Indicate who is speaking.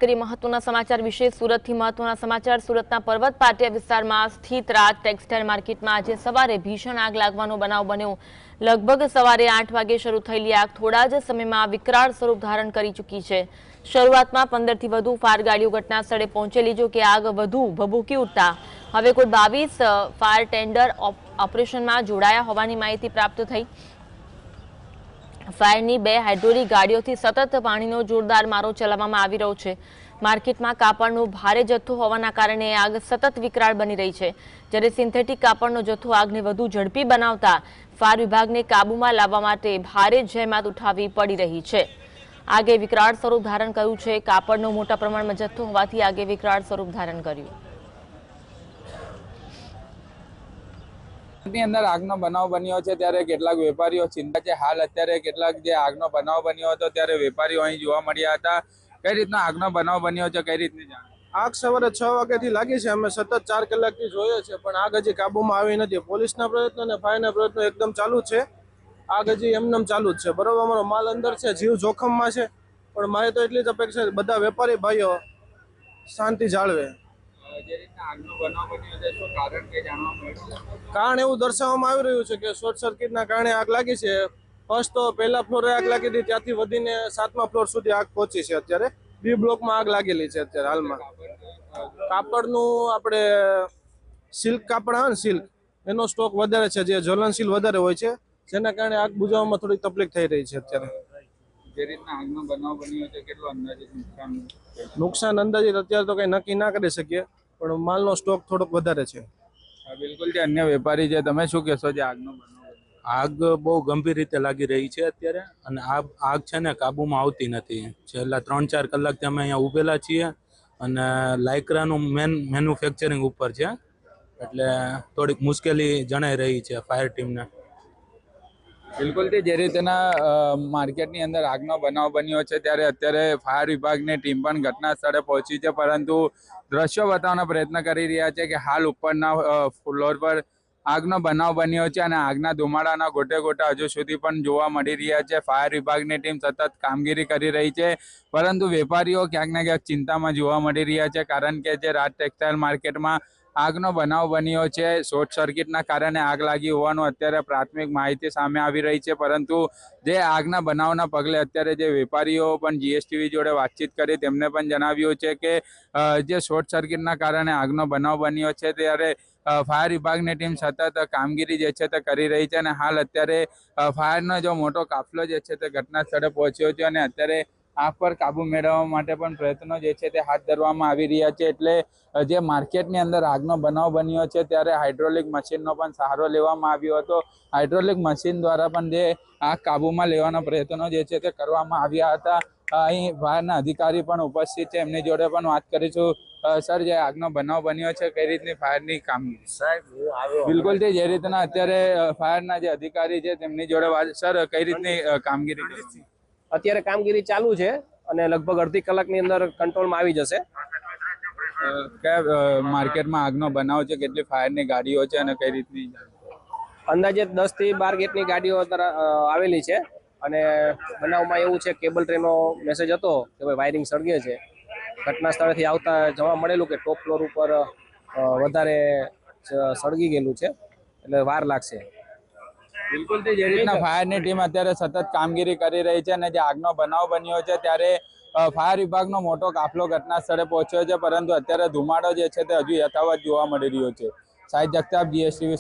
Speaker 1: કરી મહત્વના સમાચાર વિશે સુરતથી મહત્વના સમાચાર સુરતના પર્વત પાટિયા વિસ્તારમાં સ્થિત રાજ ટેક્સટાઇલ માર્કેટમાં આજે સવારે ભીષણ આગ લાગવાનો બનાવ બન્યો। લગભગ સવારે 8 વાગે શરૂ થયેલી આગ થોડા જ સમયમાં વિકરાળ સ્વરૂપ ધારણ કરી ચૂકી છે। શરૂઆતમાં 15થી વધુ ફાયર ગાડીઓ ઘટના સ્થળે પહોંચેલી, જો કે આગ વધુ ભભૂકી ઉઠતા હવે કુલ 22 ફાયર ટેન્ડર ઓપરેશનમાં જોડાયા હોવાની માહિતી પ્રાપ્ત થઈ। फायरनी 2 हाइड्रोलिक गाड़ीओथी सतत पाणीनो जोरदार मारो चलाववामां आवी रह्यो छे। मार्केटमां कापड़नो भारे जथ्थो होवाना कारणे आग सतत विकराळ बनी रही छे, ज्यारे सिंथेटिक कापड़नो जथ्थो आगने वधु झड़पी बनावता फायर विभागने काबूमां लाववा माटे भारे जहेमत उठावी पड़ी रही छे। आगे विकराळ स्वरूप धारण कर्युं छे। कापड़नो मोटा प्रमाणमां जथ्थो होवाथी आगे विकराळ स्वरूप धारण कर्युं।
Speaker 2: ની અંદર આગનો બનાવ બન્યો છે ત્યારે કેટલાક વેપારીઓ ચિંતા છે। હાલ અત્યારે કેટલાક જે આગનો બનાવ બન્યો હતો ત્યારે વેપારીઓ અહીં જોવા મળ્યા હતા। કઈ રીતના આગનો બનાવ બન્યો છે, કઈ રીતની જાણ?
Speaker 3: આગ સવારે 6 વાગ્યાથી લાગી છે। અમે સતત 4 કલાકથી જોઈએ છે, પણ આગ હજી કાબુમાં આવી નથી। પોલીસના પ્રયત્નો અને ફાયરના પ્રયત્નો એકદમ ચાલુ છે। આગ હજી એમનેમ ચાલુ જ છે। બરોબર, અમારો માલ અંદર છે, જીવ જોખમમાં છે, પણ મારે તો એટલી જ અપેક્ષા છે બધા વેપારી ભાઈઓ શાંતિ જાળવે।
Speaker 2: જે રીતના આગનો બનાવ બન્યો છે શું કારણ કે જાણવા મળ્યું?
Speaker 3: કારણ એવું દર્શાવવામાં આવી રહ્યું છે કે શોર્ટ સર્કિટના કારણે આગ લાગી છે। ફર્સ્ટ તો પહેલા ફ્લોરે આગ લાગી હતી, ત્યાંથી વધીને 7મા ફ્લોર સુધી આગ પહોંચી છે। અત્યારે બી બ્લોકમાં આગ લાગેલી છે। અત્યારે હાલમાં કાપડનું આપણે સિલ્ક કાપડ આવે ને, સિલ્ક એનો સ્ટોક વધારે છે, જે જ્વલનશીલ વધારે હોય છે, જેના કારણે આગ બુઝાવવામાં થોડી તકલીફ થઈ રહી છે। અત્યારે
Speaker 2: જે રીતના આગનો બનાવ બન્યો છે કેટલું અંદાજિત
Speaker 3: નુકસાન અંદાજિત અત્યારે તો કઈ નક્કી ના કરી શકીએ, પણ માલનો સ્ટોક થોડોક વધારે છે।
Speaker 2: બિલકુલ જે અન્ય વેપારી છે, તમે શું કહેશો જે આગનો બનાવ?
Speaker 4: આગ બહુ ગંભીર રીતે લાગી રહી છે અત્યારે, અને આગ છે ને કાબુમાં આવતી નથી। છેલ્લા 3-4 કલાકથી અમે અહીંયા ઊભેલા છીએ, અને લાઇક્રાનું મેન્યુફેક્ચરિંગ ઉપર છે, એટલે થોડીક મુશ્કેલી જણાઈ રહી છે ફાયર ટીમને।
Speaker 2: બિલકુલ જે રીતના માર્કેટની અંદર આગનો બનાવ બન્યો છે ત્યારે અત્યારે ફાયર વિભાગની ટીમ પણ ઘટના સ્થળે પહોંચી છે, પરંતુ દ્રશ્યો બતાવવાનો પ્રયત્ન કરી રહ્યા છે કે હાલ ઉપરના ફ્લોર પર આગનો બનાવ બન્યો છે અને આગના ધુમાડાના ગોટે ગોટા હજુ સુધી પણ જોવા મળી રહ્યા છે। ફાયર વિભાગની ટીમ સતત કામગીરી કરી રહી છે, પરંતુ વેપારીઓ ક્યાંક ને ક્યાંક ચિંતામાં જોવા મળી રહ્યા છે, કારણ કે જે રાજ ટેક્સટાઇલ માર્કેટમાં આગનો બનાવ બન્યો છે, શોર્ટ સર્કિટના કારણે આગ લાગી હોવાનું અત્યારે પ્રાથમિક માહિતી સામે આવી રહી છે। પરંતુ જે આગના બનાવના પગલે અત્યારે જે વેપારીઓ પણ જીએસટીવી જોડે વાતચીત કરી તેમને પણ જણાવ્યું છે કે જે શોર્ટ સર્કિટના કારણે આગનો બનાવ બન્યો છે ત્યારે ફાયર વિભાગની ટીમ સતત કામગીરી જે છે તે કરી રહી છે, અને હાલ અત્યારે ફાયરનો જો મોટો કાફલો જે છે તે ઘટના સ્થળે પહોંચ્યો છે, અને અત્યારે આગ પર કાબુ મેળવવા માટે પણ પ્રયત્નો જે છે તે હાથ ધરવામાં આવી રહ્યા છે। એટલે જે માર્કેટની અંદર આગનો બનાવ બન્યો છે ત્યારે હાઇડ્રોલિક મશીનનો પણ સહારો લેવામાં આવ્યો હતો। હાઇડ્રોલિક મશીન દ્વારા પણ જે આગ કાબુમાં લેવાના પ્રયત્નો જે છે તે કરવામાં આવ્યા હતા। અહીં ફાયરના અધિકારી પણ ઉપસ્થિત છે, એમની જોડે પણ વાત કરીશું। સર, જે આગનો બનાવ બન્યો છે કઈ રીતની ફાયરની કામગીરી?
Speaker 5: સાહેબ
Speaker 2: બિલકુલ જે રીતના અત્યારે ફાયરના જે અધિકારી છે તેમની જોડે વાત, સર કઈ રીતની કામગીરી?
Speaker 5: અત્યારે કામગીરી ચાલુ છે અને લગભગ અડધી કલાકની અંદર કંટ્રોલમાં આવી જશે।
Speaker 2: કયા માર્કેટમાં આગનો બનાવ છે, કેટલી ફાયરની ગાડીઓ છે અને કઈ રીતની?
Speaker 5: અંદાજે 10 થી 12 ગેટની ગાડીઓ આવેલી છે, અને બનાવમાં એવું છે કેબલ ટ્રેનો મેસેજ હતો કે ભાઈ વાયરિંગ સળગે છે। ઘટના સ્થળેથી આવતા જોવા મળેલું કે ટોપ ફ્લોર ઉપર વધારે સળગી ગયેલું છે, એટલે વાર લાગશે।
Speaker 2: બિલકુલ જે રીતના ફાયરની ટીમ અત્યારે સતત કામગીરી કરી રહી છે, અને જે આગનો બનાવ બન્યો છે ત્યારે ફાયર વિભાગનો મોટો કાફલો ઘટના સ્થળે પહોંચ્યો છે, પરંતુ અત્યારે ધુમાડો જે છે તે હજુ યથાવત જોવા મળી રહ્યો છે। સાહિદ જગતાપ, જીએસટીવી।